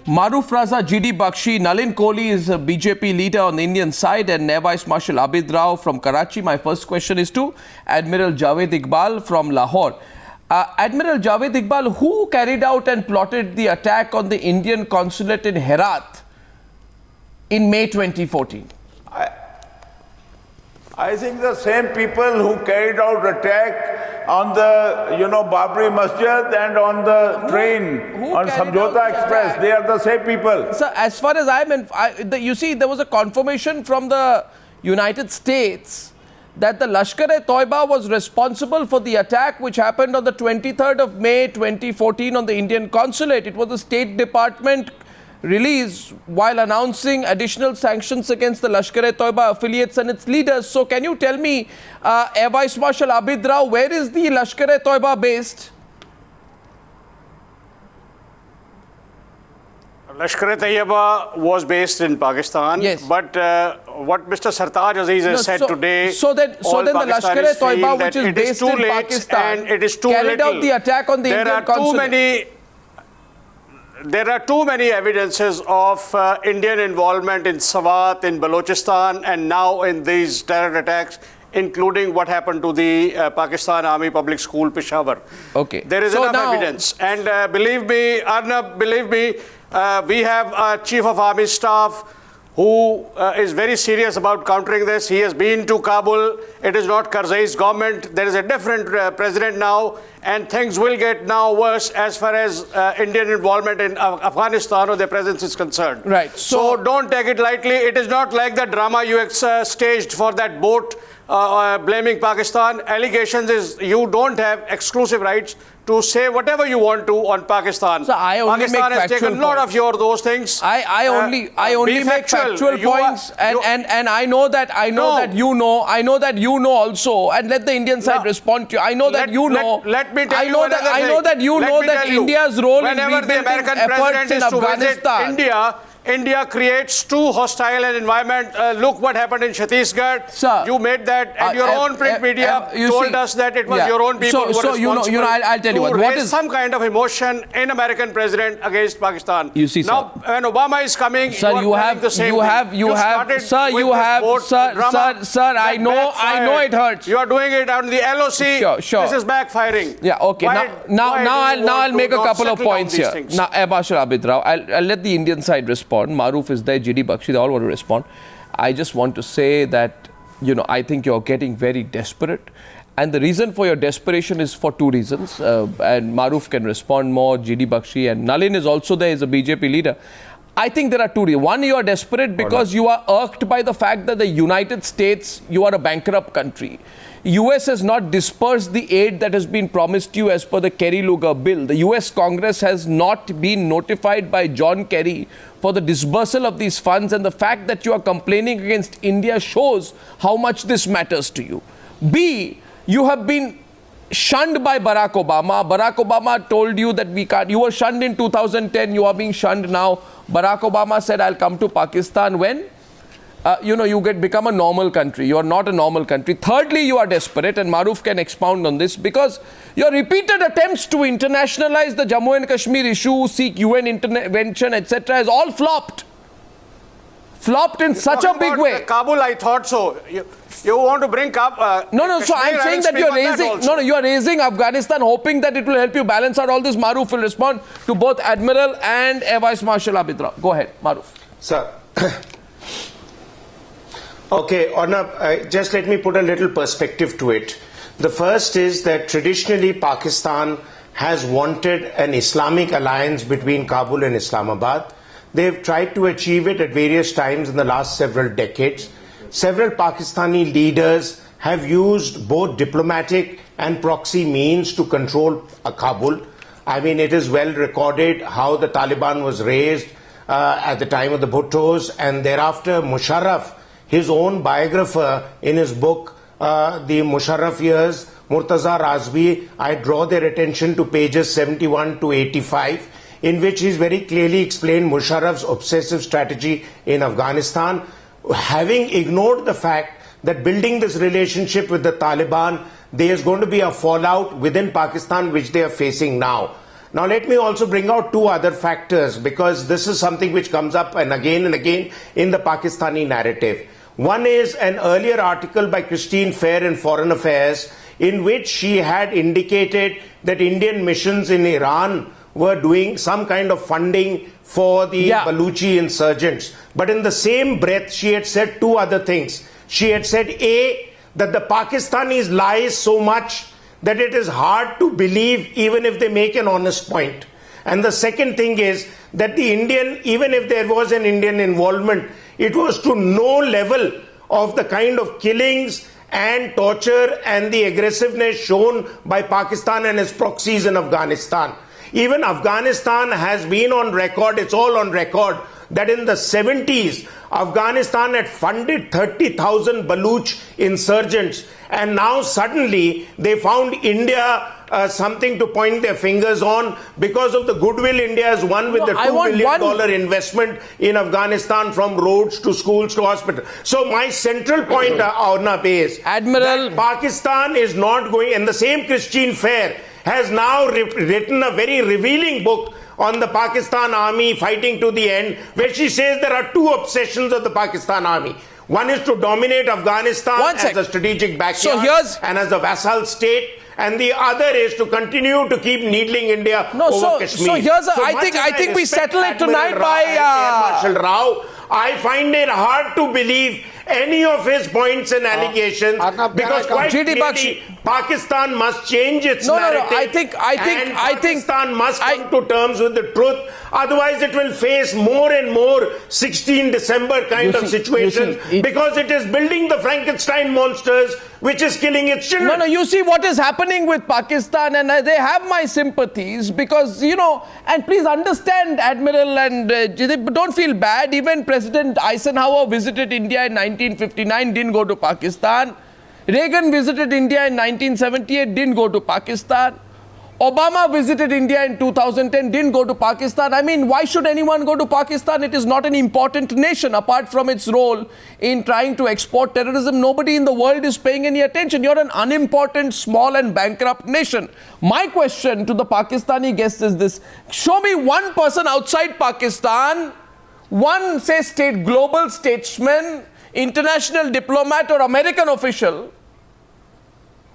Maruf Raza, GD Bakshi, Nalin Kohli is a BJP leader on the Indian side, and Air Vice Marshal Abid Rao from Karachi. My first question is to Admiral Javed Iqbal from Lahore. Admiral Javed Iqbal, who carried out and plotted the attack on the Indian consulate in Herat in May 2014? I think the same people who carried out attack on the, Babri Masjid and on the train, on Samjhota Express, they are the same people. Sir, as far as you see, there was a confirmation from the United States that the Lashkar-e-Toiba was responsible for the attack which happened on the 23rd of May 2014 on the Indian consulate. It was the State Department release while announcing additional sanctions against the Lashkar-e-Toiba affiliates and its leaders. So can you tell me, Air Vice Marshal Abid Rao, where is the Lashkar-e-Toiba based? Lashkar-e-Taiba was based in Pakistan, yes. But what Mr. Sartaj Aziz has said today, so then the Lashkar-e-Toiba, which is based in Pakistan, and it is too carried out the attack on the Indian consulate. There are too many evidences of Indian involvement in Swat, in Balochistan, and now in these terror attacks, including what happened to the Pakistan Army Public School, Peshawar. Okay. There is enough evidence. And believe me, Arnab, we have a Chief of Army Staff who is very serious about countering this. He has been to Kabul. It is not Karzai's government. There is a different president now, and things will get now worse as far as Indian involvement in Afghanistan or their presence is concerned. Right. So don't take it lightly. It is not like the drama you staged for that boat blaming Pakistan. Allegations is you don't have exclusive rights to say whatever you want to on Pakistan. So I only Pakistan make has taken a lot of those things. I only make factual points, and I know that you know also, and let the Indian side respond to you. I know that you know. Let me tell you another thing. I know that you know that India's role in rebuilding efforts in Afghanistan. India creates too hostile an environment. Look what happened in Chhattisgarh. Sir, you made that, and your own print media told us that it was your own people who were responsible. I'll tell you what is some kind of emotion in American president against Pakistan. You see, now when Obama is coming, sir, I know it hurts. You are doing it on the LOC. Sure. This is backfiring. Yeah, okay. Now I'll make a couple of points here. Now, Marshal Abid Rao, I'll let the Indian side respond. Maruf is there, GD Bakshi, they all want to respond. I just want to say that, I think you're getting very desperate. And the reason for your desperation is for two reasons. And Maruf can respond more, GD Bakshi, and Nalin is also there, is a BJP leader. I think there are two reasons. One, you are desperate because you are irked by the fact that the United States, you are a bankrupt country. US has not dispersed the aid that has been promised you as per the Kerry-Lugar bill. The US Congress has not been notified by John Kerry for the disbursal of these funds, and the fact that you are complaining against India shows how much this matters to you. B, you have been shunned by Barack Obama. Barack Obama told you that we can't. You were shunned in 2010, you are being shunned now. Barack Obama said, I'll come to Pakistan when? You become a normal country. You are not a normal country. Thirdly, you are desperate, and Maruf can expound on this, because your repeated attempts to internationalize the Jammu and Kashmir issue, seek UN intervention, etc. has all flopped. Flopped in such a big way. Kabul, I thought so. You want to bring Kabul? No. So I'm saying that you're raising. You are raising Afghanistan, hoping that it will help you balance out all this. Maruf will respond to both Admiral and Air Vice Marshal Abid Rao. Go ahead, Maruf. Sir. Okay, Arnab, just let me put a little perspective to it. The first is that traditionally Pakistan has wanted an Islamic alliance between Kabul and Islamabad. They've tried to achieve it at various times in the last several decades. Several Pakistani leaders have used both diplomatic and proxy means to control Kabul. I mean, it is well recorded how the Taliban was raised at the time of the Bhuttos, and thereafter Musharraf, his own biographer, in his book, The Musharraf Years, Murtaza Razvi, I draw their attention to pages 71 to 85, in which he's very clearly explained Musharraf's obsessive strategy in Afghanistan, having ignored the fact that building this relationship with the Taliban, there is going to be a fallout within Pakistan, which they are facing now. Now, let me also bring out two other factors, because this is something which comes up and again in the Pakistani narrative. One is an earlier article by Christine Fair in Foreign Affairs, in which she had indicated that Indian missions in Iran were doing some kind of funding for the Baluchi insurgents. But in the same breath, she had said two other things. She had said, A, that the Pakistanis lie so much that it is hard to believe even if they make an honest point. And the second thing is that the Indian, even if there was an Indian involvement, it was to no level of the kind of killings and torture and the aggressiveness shown by Pakistan and its proxies in Afghanistan. Even Afghanistan has been on record, it's all on record, that in the 70s, Afghanistan had funded 30,000 Baluch insurgents, and now suddenly they found India something to point their fingers on because of the goodwill India has won with the $2 billion investment in Afghanistan, from roads to schools to hospitals. So my central point, Arnab, is Admiral, that Pakistan is not going, and the same Christine Fair has now written a very revealing book on the Pakistan army fighting to the end, where she says there are two obsessions of the Pakistan army. One is to dominate Afghanistan as a strategic backyard and as a vassal state, and the other is to continue to keep needling India over Kashmir. So here's I think we settle it tonight by Marshal Rao. I find it hard to believe any of his points and allegations, because quite clearly Pakistan must change its narrative. I think Pakistan must come to terms with the truth. Otherwise, it will face more and more 16 December kind of situations, because it is building the Frankenstein monsters, which is killing its children. No, you see what is happening with Pakistan, and they have my sympathies, because, you know, and please understand, Admiral, and don't feel bad. Even President Eisenhower visited India in 1959, didn't go to Pakistan. Reagan visited India in 1978, didn't go to Pakistan. Obama visited India in 2010, didn't go to Pakistan. I mean, why should anyone go to Pakistan? It is not an important nation, apart from its role in trying to export terrorism. Nobody in the world is paying any attention. You're an unimportant, small and bankrupt nation. My question to the Pakistani guests is this. Show me one person outside Pakistan, one, say, global statesman, international diplomat or American official,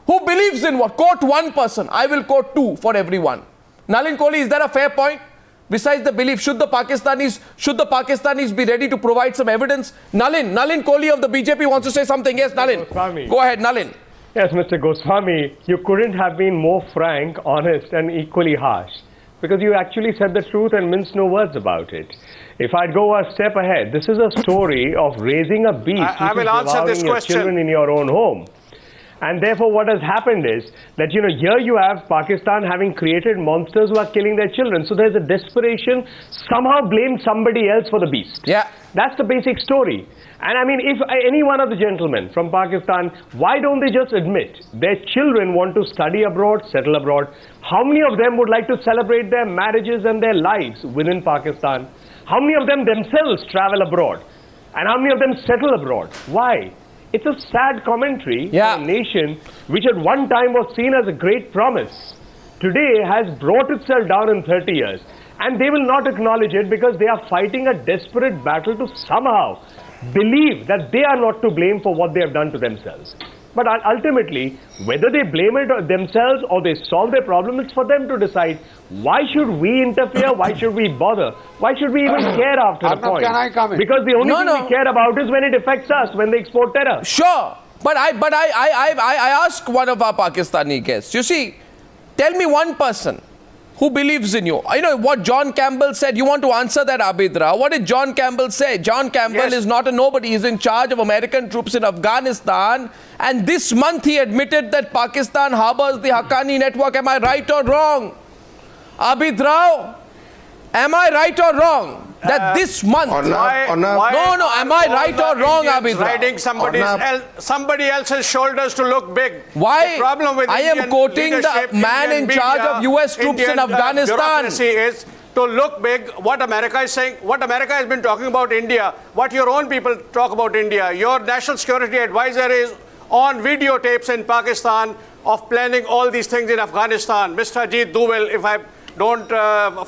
who believes in what? Quote one person. I will quote two for everyone. Nalin Kohli, is that a fair point? Besides the belief, should the Pakistanis be ready to provide some evidence? Nalin Kohli of the BJP wants to say something. Yes, Nalin. Goswami. Go ahead, Nalin. Yes, Mr. Goswami, you couldn't have been more frank, honest and equally harsh, because you actually said the truth and minced no words about it. If I'd go a step ahead, this is a story of raising a beast I will answer this your question. children in your own home. And therefore, what has happened is that, you know, here you have Pakistan having created monsters who are killing their children. So there's a desperation, somehow blame somebody else for the beast. Yeah. That's the basic story. And I mean, if any one of the gentlemen from Pakistan, why don't they just admit their children want to study abroad, settle abroad? How many of them would like to celebrate their marriages and their lives within Pakistan? How many of them themselves travel abroad? And how many of them settle abroad? Why? It's a sad commentary for a nation which at one time was seen as a great promise. Today has brought itself down in 30 years. And they will not acknowledge it, because they are fighting a desperate battle to somehow believe that they are not to blame for what they have done to themselves. But ultimately, whether they blame it themselves or they solve their problem, it's for them to decide. Why should we interfere? Why should we bother? Why should we even care after a point? Can I come in? Because the only thing we care about is when it affects us, when they export terror. Sure. But I ask one of our Pakistani guests, you see, tell me one person who believes in you. You know what John Campbell said? You want to answer that, Abid Rao. What did John Campbell say? John Campbell is not a nobody. He's in charge of American troops in Afghanistan. And this month he admitted that Pakistan harbors the Haqqani network. Am I right or wrong? Abid Rao, am I right or wrong? That this month... am I right or wrong, Abid Rao? Riding somebody else's shoulders to look big. Why? The problem with I am quoting the man in charge of US troops in Afghanistan. Bureaucracy is to look big. What America is saying, what America has been talking about India, what your own people talk about India. Your national security advisor is on videotapes in Pakistan of planning all these things in Afghanistan. Mr. Ajit Doval, if I don't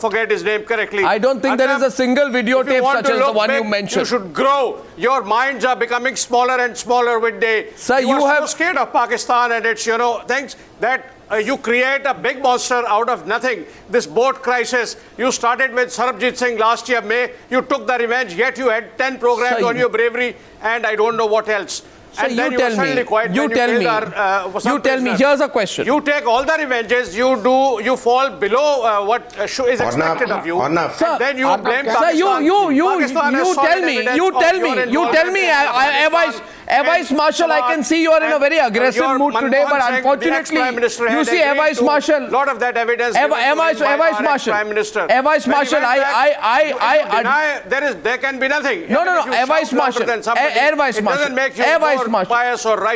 forget his name correctly. I don't think there is a single videotape such as the one you mentioned. You should grow. Your minds are becoming smaller and smaller with day. Sir, you are so scared of Pakistan and its, things that you create a big monster out of nothing. This boat crisis, you started with Sartaj Singh last year, May. You took the revenge, yet you had 10 programs on your bravery, and I don't know what else. So and then you tell me, here's a question. You take all the revenges, you fall below what is expected of you. Sir, and then you blame Pakistan. You tell me, Air Vice Marshal, I can see you are in a very aggressive mood today, but unfortunately, you see, Air Vice Marshal, lot of that evidence. Air Vice Marshal, Air Vice Marshal, there can be nothing. No, Air Vice Marshal, Air Vice Marshal, Air Vice Marshal,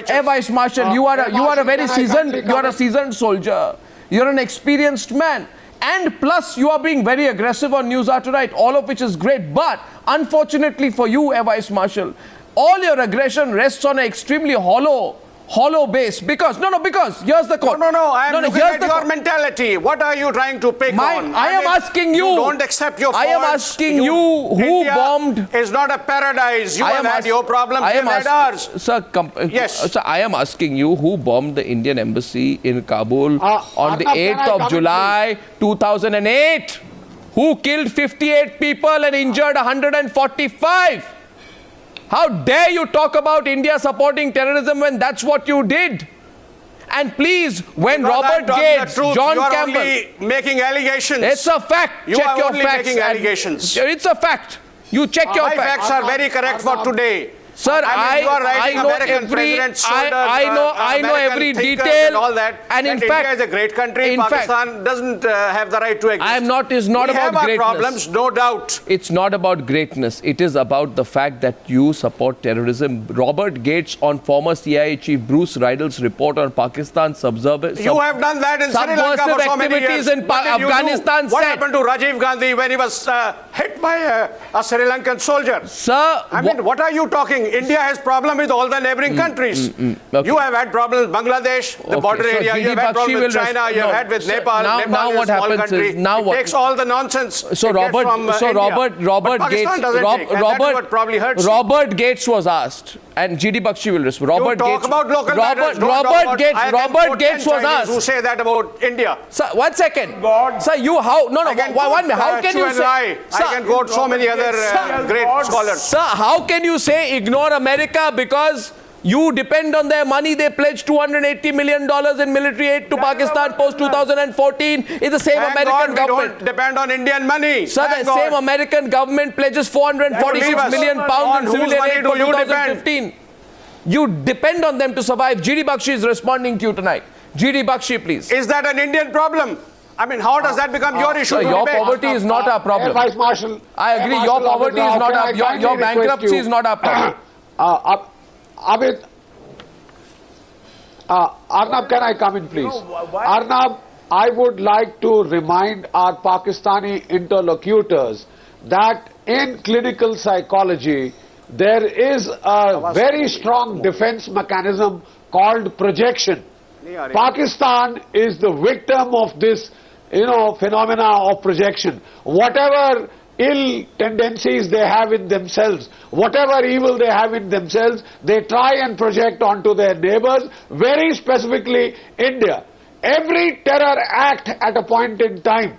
Air Vice Marshal, you are a very seasoned soldier. You're an experienced man. And plus, you are being very aggressive on Newshour tonight, all of which is great. But unfortunately for you, Air Vice Marshal, all your aggression rests on an extremely hollow base. Because here's the quote. I am looking at your mentality. What are you trying to pick on? I am asking you. You don't accept your faults. I am asking you who India bombed. Is not a paradise. You have had your problems. I am had ours. Sir, yes. Sir, I am asking you who bombed the Indian embassy in Kabul on the 8th of July 2008. Who killed 58 people and injured 145? How dare you talk about India supporting terrorism when that's what you did? And please, when Robert Gates, John Campbell... You are only making allegations. It's a fact. Check your facts. Making allegations. It's a fact. You check your facts. My facts are very correct for today. Sir, I know every detail. And all that. And in fact, India is a great country. Pakistan doesn't have the right to exist. It's not about greatness. We have our problems, no doubt. It's not about greatness. It is about the fact that you support terrorism. Robert Gates on former CIA chief Bruce Riedel's report on Pakistan's subversive. You have done that in Sri Lanka for so many years. In Afghanistan. What happened to Rajiv Gandhi when he was hit by a Sri Lankan soldier? Sir, what are you talking? India has problem with all the neighboring countries. Okay. You have had problems with Bangladesh, the border area. You have had problems with China. You have had with Nepal. Now Nepal what is a small happens country. is now what? It takes all the nonsense. So Robert Gates. Robert Gates was asked, and GD Bakshi will respond. Robert Gates. About local matters. Robert Gates was asked. Who say that about India? Sir, 1 second. Sir, you how? No. How can you say? I can quote so many other great scholars. Sir, how can you say ignore America because you depend on their money? They pledged $280 million in military aid to Pakistan post 2014. It's the same American government. We don't depend on Indian money. Sir, the same American government pledges 446 million pounds in civilian aid for 2015. You depend on them to survive. GD Bakshi is responding to you tonight. GD Bakshi, please. Is that an Indian problem? I mean, how does that become your issue? Your poverty is not our problem. Air Vice Marshal. I agree. Your poverty is not our problem. Your bankruptcy is not our problem. Arnab, can I come in, please? Arnab, I would like to remind our Pakistani interlocutors that in clinical psychology, there is a very strong defense mechanism called projection. Pakistan is the victim of this, phenomena of projection. Whatever ill tendencies they have in themselves, whatever evil they have in themselves, they try and project onto their neighbors, very specifically India. Every terror act at a point in time,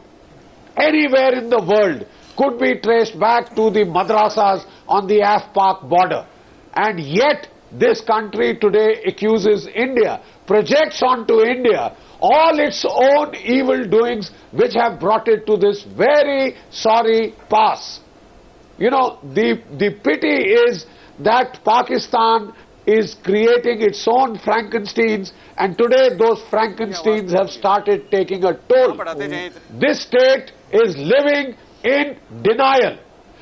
anywhere in the world, could be traced back to the madrasas on the Af-Pak border. And yet, this country today accuses India, projects onto India all its own evil doings which have brought it to this very sorry pass. The pity is that Pakistan is creating its own Frankensteins, and today those Frankensteins have started taking a toll. This state is living in denial.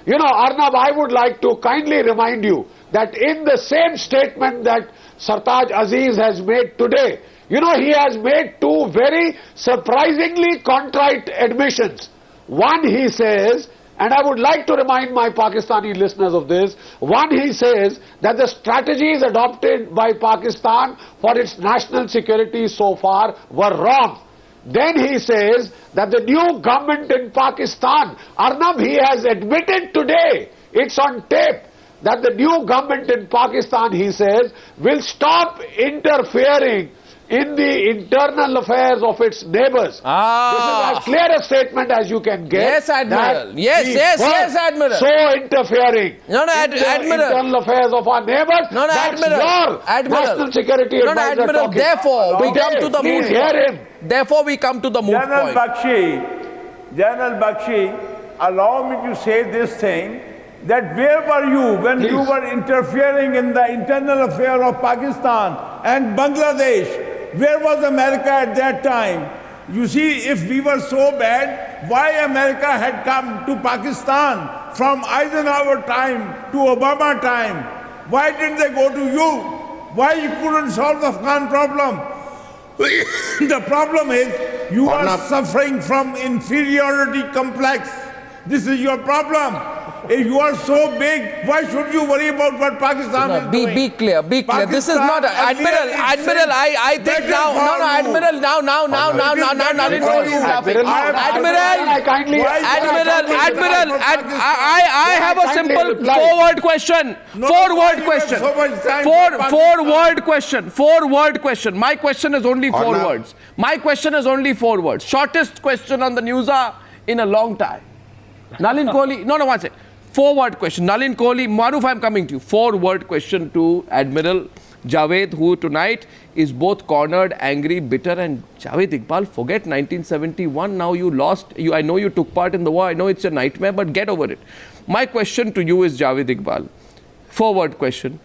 Arnab, I would like to kindly remind you that in the same statement that Sartaj Aziz has made today, he has made two very surprisingly contrite admissions. One, he says, and I would like to remind my Pakistani listeners of this, one, he says that the strategies adopted by Pakistan for its national security so far were wrong. Then he says that the new government in Pakistan, Arnab, he has admitted today, it's on tape, that the new government in Pakistan, he says, will stop interfering in the internal affairs of its neighbors. This is as clear a statement as you can get. Yes, Admiral. Yes, Admiral. So interfering in the internal affairs of our neighbors. That's your national security advisor talking. Therefore, we come to the moot point. Therefore, we come to the moot point. General Bakshi, allow me to say this thing, that where were you when you were interfering in the internal affair of Pakistan and Bangladesh? Where was America at that time? You see, if we were so bad, why America had come to Pakistan from Eisenhower time to Obama time? Why didn't they go to you? Why you couldn't solve the Afghan problem? The problem is you are suffering from inferiority complex. This is your problem. If you are so big, why should you worry about what Pakistan is doing? Be clear. This is not Admiral. I think now, Admiral, Nalin Kohli is laughing. Admiral, I have a simple four-word question. Four-word question. My question is only 4 words. Shortest question on the Newshour in a long time. Nalin Kohli, one second. 4-word question. Nalin Kohli, Maruf, I'm coming to you. 4-word question to Admiral Javed, who tonight is both cornered, angry, bitter, and Javed Iqbal, forget 1971. Now you lost. I know you took part in the war. I know it's a nightmare, but get over it. My question to you is, Javed Iqbal, 4-word question.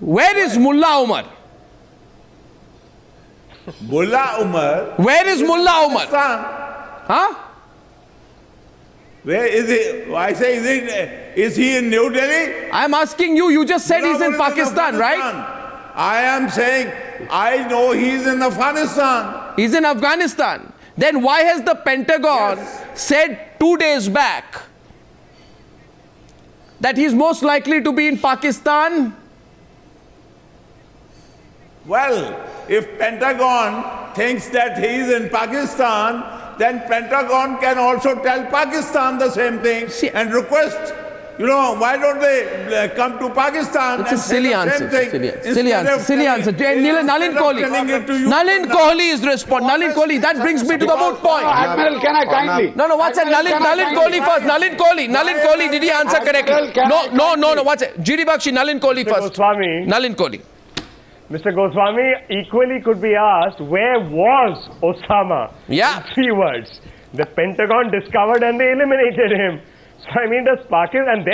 Where is Mullah Umar? Mullah Umar? Where is Mullah Umar? Huh? Where is he? I say, is he in New Delhi? I am asking you. You just said he's in Pakistan, right? I am saying, I know he's in Afghanistan. He's in Afghanistan. Then why has the Pentagon said 2 days back that he's most likely to be in Pakistan? Well, if Pentagon thinks that he's in Pakistan, then Pentagon can also tell Pakistan the same thing and request, why don't they come to Pakistan? It's a silly answer. Silly answer. Nalin Kohli is responding. Nalin Kohli, that brings me to the moot point. Admiral, can I kindly? No, what's that? Nalin Kohli first. Nalin Kohli, did he answer correctly? No, what's it? GD Bakshi, Nalin Kohli first. Nalin Kohli. Mr. Goswami equally could be asked, where was Osama? Yeah. In 3 words. The Pentagon discovered and they eliminated him. So I mean, does Pakistan, and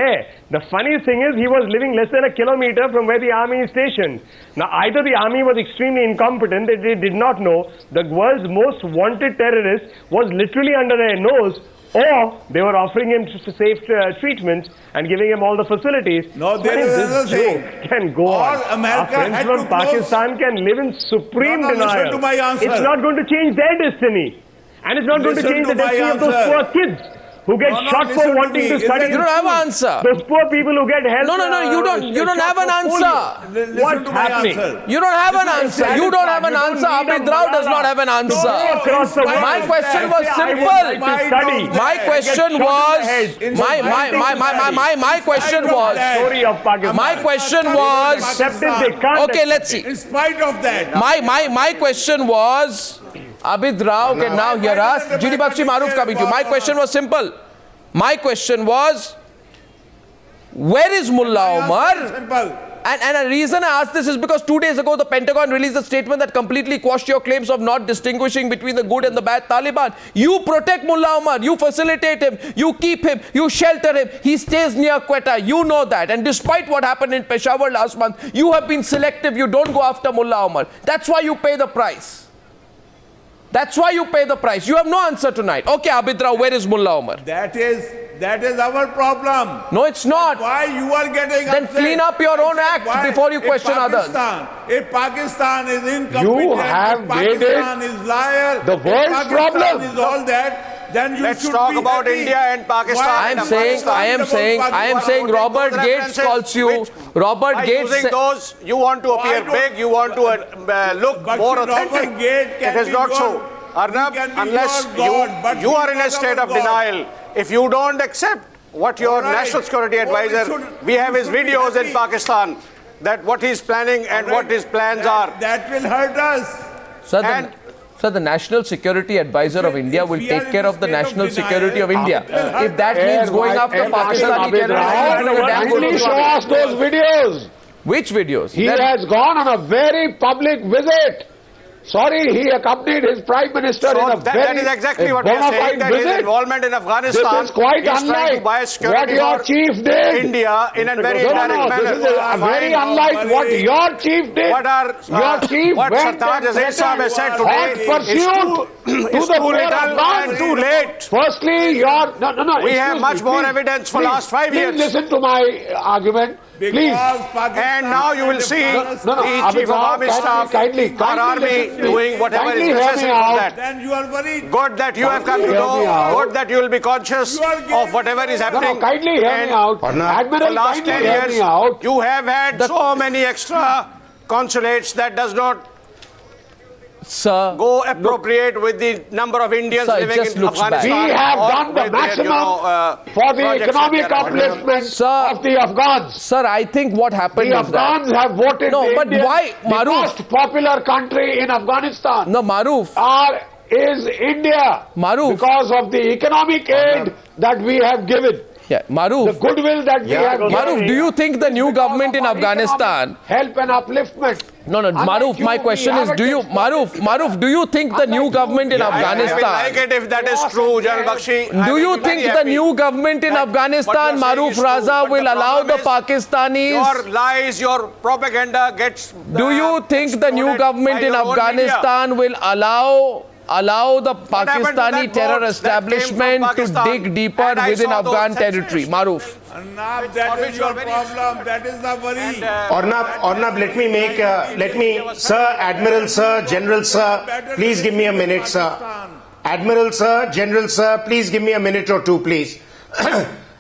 the funniest thing is he was living less than a kilometer from where the army is stationed. Now either the army was extremely incompetent, that they did not know the world's most wanted terrorist was literally under their nose, or they were offering him safe treatment and giving him all the facilities. No, there is another thing. Can go on. America our friends from Pakistan can live in supreme denial. To my answer. It's not going to change their destiny. And it's not going to change the destiny of those poor kids who get shot for wanting to study. You don't have an answer. Those poor people who get help. No, you don't have an answer. What's happening? You don't have an answer. You don't have an answer. Abid Rao does not have an answer. My question was simple. My question was. Okay, let's see. In spite of that. My question was. Abid Rao can now hear us. GD Bakshi, Maruf coming to you. My question was simple. My question was, where is Mullah Omar? And the reason I asked this is because 2 days ago the Pentagon released a statement that completely quashed your claims of not distinguishing between the good and the bad Taliban. You protect Mullah Omar, you facilitate him, you keep him, you shelter him. He stays near Quetta, you know that. And despite what happened in Peshawar last month, you have been selective, you don't go after Mullah Omar. That's why you pay the price. That's why you pay the price. You have no answer tonight. Okay, Abid Rao, where is Mullah Omar? That is our problem. No, it's not. Why you are getting Then upset? clean up your own act before you question others. If Pakistan is incompetent, you have if Pakistan is liar, the world's if Pakistan problem is all that, then you Let's should talk be about happy. India and Pakistan. Why- I am saying Robert Gates calls you. Robert By Gates. using those, you want to appear big, you want to look But more Robert authentic. Gates can It is be not your- so. Arnab, he can be unless your God, but you he are is in a not state our of God. denial, if you don't accept what your All right. national security advisor, we have his videos in Pakistan, that what he's planning and what his plans are. That will hurt us. Sir, And- the National Security Advisor of India will we are take in care a of the state of national denial, security of India. If that Air means going Vice- after Air Marshal Pakistani Abid terrorists, Rao, he's doing a damn good kindly show job. us those videos. Which videos? He Then- has gone on a very public visit. Sorry, he accompanied his Prime Minister in So a that is exactly what we are saying, that his visit. involvement in This Afghanistan is quite is trying to unlike buy what security your for chief did. India in a very No, indirect no, manner. this is very unlike what your chief did. What chief what went Sartaj and Aziz Saab has said hot today pursuit is the too poor little Afghans. and too late. Firstly, no. We have excuse much me, more please, evidence for please, last 5 years. Please listen to my argument. Please. Because Pakistan And now you will see No, the Abid Chief of Rao, Army Staff, kindly our army listen to me. doing whatever Kindly is hear me necessary for out. that. Then you are worried. Good that you have come to Hear me know, out. good that you will be conscious You are getting- of whatever is happening. Kindly hear And me out. For Admiral, last 10 kindly hear years, me out. you have had so many extra consulates that does not Sir, go appropriate with the number of Indians Sir, it living just in looks bad. Afghanistan. We have or done the with their, maximum for the projects economic that they are running. upliftment Sir. of the Afghans. sir, I think what happened The is that. Afghans have voted No, the but Indian, why, the Maruf? most popular country in Afghanistan. No, Maruf. Is India Maruf. because of the economic aid that we have given, Yeah, the Maruf. goodwill that we have given. Maruf, do you think the new government in Afghanistan? Help and upliftment. No, Unlike Maruf, you, my we question is, haven't do you, experienced Maruf, do you think the new Unlike government in you, I will like Afghanistan, it if that is true, General Bakshi. I do will you be very think the happy. new government in that what Afghanistan, you are saying Maruf is true, Raza, but will the allow the problem is Pakistanis? Your lies, your propaganda gets. Do you think the new exploded government by in your own Afghanistan will allow the happened to Pakistani that terror boat that came establishment from to Pakistan? dig deeper And I within saw those Afghan sensors. territory? Maruf. Now For that which is you are your very problem. That is the worry. Ornab, sir, Admiral, sir, General, sir, please give me a minute, sir. Admiral, sir, General, sir, please give me a minute or two, please.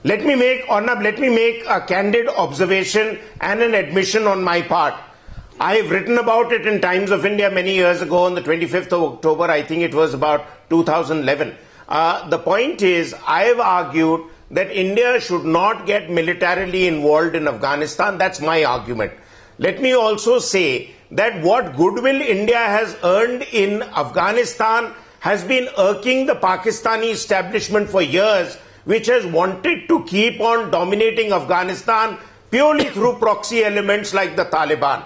Let me make a candid observation and an admission on my part. I have written about it in Times of India many years ago on the 25th of October, I think it was about 2011. The point is, I have argued that India should not get militarily involved in Afghanistan. That's my argument. Let me also say that what goodwill India has earned in Afghanistan has been irking the Pakistani establishment for years, which has wanted to keep on dominating Afghanistan purely through proxy elements like the Taliban.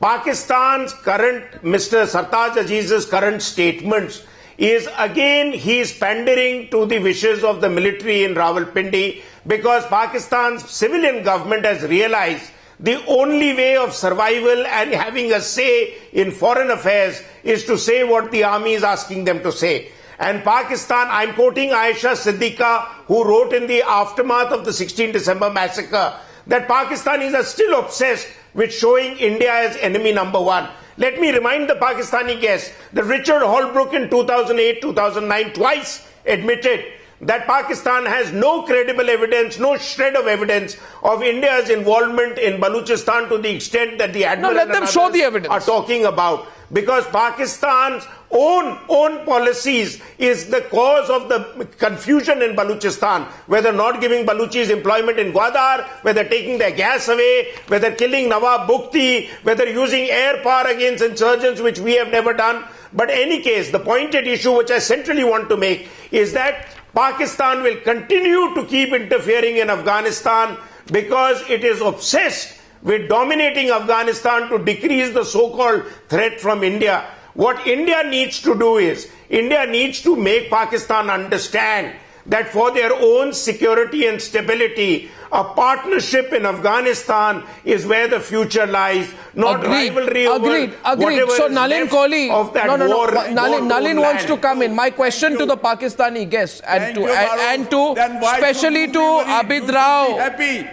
Pakistan's current, Mr. Sartaj Aziz's current statements is again he is pandering to the wishes of the military in Rawalpindi, because Pakistan's civilian government has realized the only way of survival and having a say in foreign affairs is to say what the army is asking them to say. And Pakistan, I'm quoting Aisha Siddiqa, who wrote in the aftermath of the 16 December massacre that Pakistanis are still obsessed with showing India as enemy number one. Let me remind the Pakistani guests that Richard Holbrooke in 2008-2009 twice admitted that Pakistan has no credible evidence, no shred of evidence of India's involvement in Balochistan to the extent that the Admiral let them and show others the evidence. are talking about. Because Pakistan's own policies is the cause of the confusion in Balochistan, whether not giving Balochis employment in Gwadar, whether taking their gas away, whether killing Nawab Bukti, whether using air power against insurgents, which we have never done. But in any case, the pointed issue which I centrally want to make is that Pakistan will continue to keep interfering in Afghanistan because it is obsessed with dominating Afghanistan to decrease the so-called threat from India. What India needs to do is, India needs to make Pakistan understand that for their own security and stability, a partnership in Afghanistan is where the future lies, not rivalry over Agreed. whatever So is Nalin left Kohli, of that no. war. Nalin wants to come in. My question to the Pakistani guests and to Then why especially should to we worry? Abid You should Rao. be happy.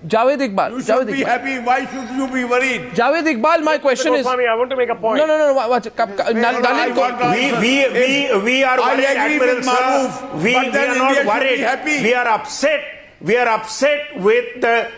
Javed Iqbal. You should be happy. Why should you be worried? Javed Iqbal, my question is... Goswami, I want to make a point. No. Watch. We are worried, Admiral Sir. We are not worried. We are upset. We are upset with the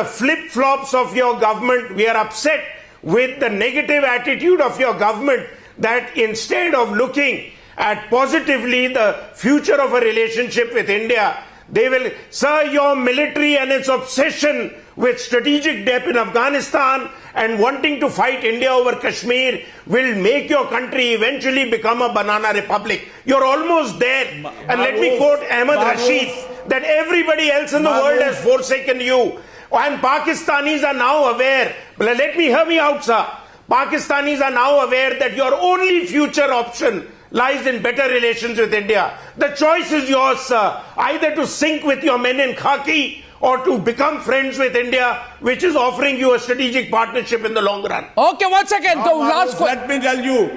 flip-flops of your government. We are upset with the negative attitude of your government, that instead of looking at positively the future of a relationship with India, they will, sir, your military and its obsession with strategic depth in Afghanistan and wanting to fight India over Kashmir will make your country eventually become a banana republic. You're almost there. And let me quote Ahmed Rashid, that everybody else in the world has forsaken you. And Pakistanis are now aware, hear me out, sir. Pakistanis are now aware that your only future option lies in better relations with India. The choice is yours, sir. Either to sink with your men in khaki or to become friends with India, which is offering you a strategic partnership in the long run. Okay, 1 second. The last question. Let me tell you,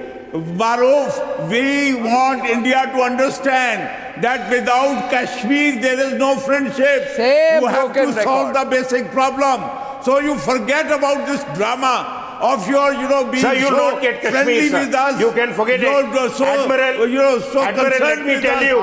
Maruf, we want India to understand that without Kashmir, there is no friendship. You have to solve the basic problem. So you forget about this drama of your, being sir, you so not get Kashmir, friendly sir. with us. You can forget it. Admiral, let me tell you,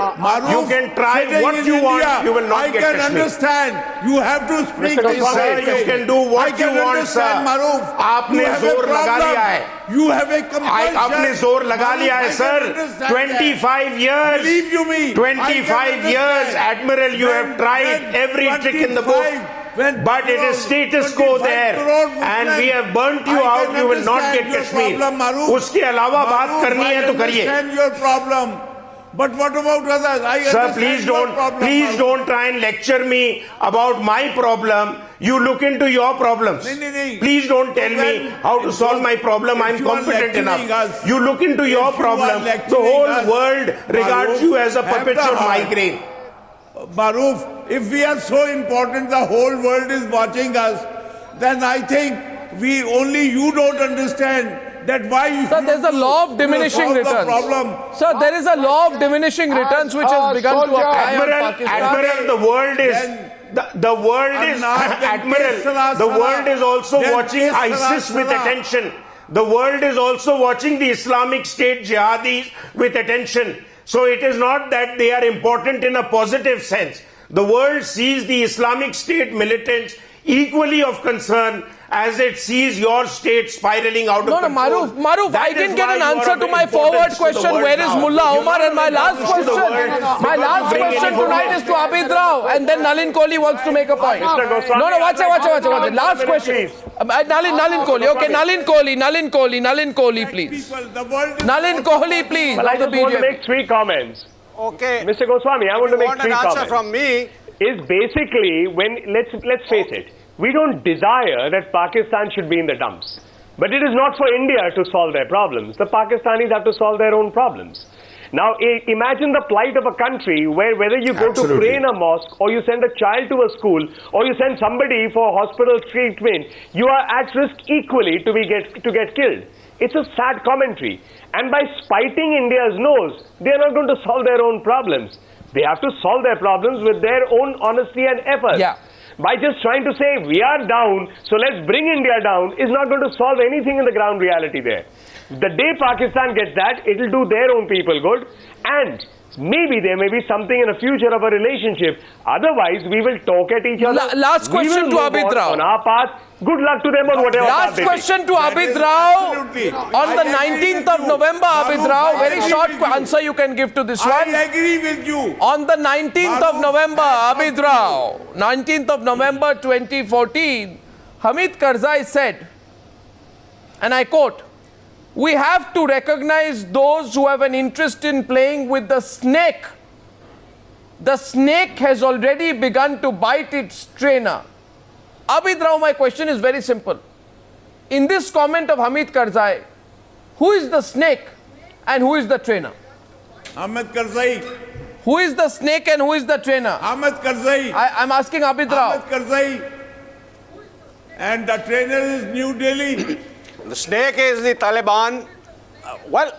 you can try what you want, you will not get Kashmir. I can understand. You have to speak this sir, you can do what you want, sir. आपने जोर लगा लिया है. You have a compulsion. आपने जोर लगा लिया है, sir. 25 years. Believe you me. 25 years, Admiral, you have tried every trick in the book. But it is status quo there, and we have burnt you out. You will not get Kashmir. उसके अलावा बात करनी है तो करिए. Your problem. But what about others? Sir, please don't try and lecture me about my problem. You look into your problems. Please don't tell me how to solve my problem. I'm competent enough. You look into your problem. The whole world regards you as a perpetual migraine. Maruf, if we are so important, the whole world is watching us, then I think you don't understand that why you... Sir, there's a law of diminishing returns. Sir, there is a law of diminishing returns which has begun to apply on Pakistan. Admiral, the world is also watching ISIS with attention. The world is also watching the Islamic State jihadis with attention. So it is not that they are important in a positive sense. The world sees the Islamic State militants equally of concern as it sees your state spiraling out of control. Maruf, I didn't get an answer to my forward question. Where is Mullah Omar? And my last question tonight is to Abid Rao. And then Nalin Kohli wants to make a point. Watch it. Last question. Nalin Kohli. Okay, Nalin Kohli, please. Nalin Kohli, please. Well, I just want to make 3 comments. Okay. Mr. Goswami, I want to make 3 comments. Answer from me. Is basically, let's face it, we don't desire that Pakistan should be in the dumps. But it is not for India to solve their problems. The Pakistanis have to solve their own problems. Now, imagine the plight of a country where whether you go to pray in a mosque, or you send a child to a school, or you send somebody for hospital treatment, you are at risk equally to get killed. It's a sad commentary. And by spiting India's nose, they are not going to solve their own problems. They have to solve their problems with their own honesty and effort. Yeah. By just trying to say, we are down, so let's bring India down, is not going to solve anything in the ground reality there. The day Pakistan gets that, it will do their own people good, and maybe there may be something in the future of a relationship. Otherwise, we will talk at each other. Last question to Abid Rao. On our path. Good luck to them on whatever Last question to Abid Rao. On the 19th of November, Abid Rao, very short answer you can give to this one. I agree with you. On the 19th of November, Abid Rao, 19th of November 2014, Hamid Karzai said, and I quote, "We have to recognize those who have an interest in playing with the snake. The snake has already begun to bite its trainer." Abid Rao, my question is very simple. In this comment of Hamid Karzai, who is the snake and who is the trainer? Hamid Karzai. Who is the snake and who is the trainer? Hamid Karzai. I'm asking Abid Rao. Hamid Karzai. And the trainer is New Delhi. The snake is the Taliban. Well,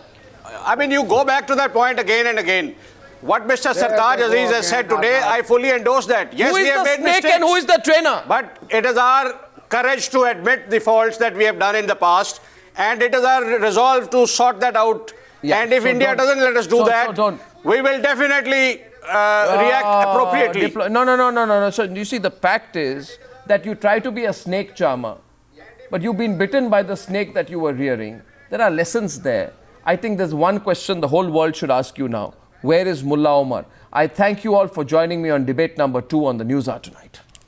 I mean, you go back to that point again and again. What Mr. Sartaj Aziz has said today, I fully endorse that. Yes, Who we is have the made snake mistakes. and who is the trainer? But it is our courage to admit the faults that we have done in the past, and it is our resolve to sort that out. Yeah, and if so India doesn't let us do that, we will definitely react appropriately. No. So you see, the fact is that you try to be a snake charmer, but you've been bitten by the snake that you were rearing. There are lessons there. I think there's one question the whole world should ask you now. Where is Mullah Omar? I thank you all for joining me on debate number 2 on the Newshour tonight.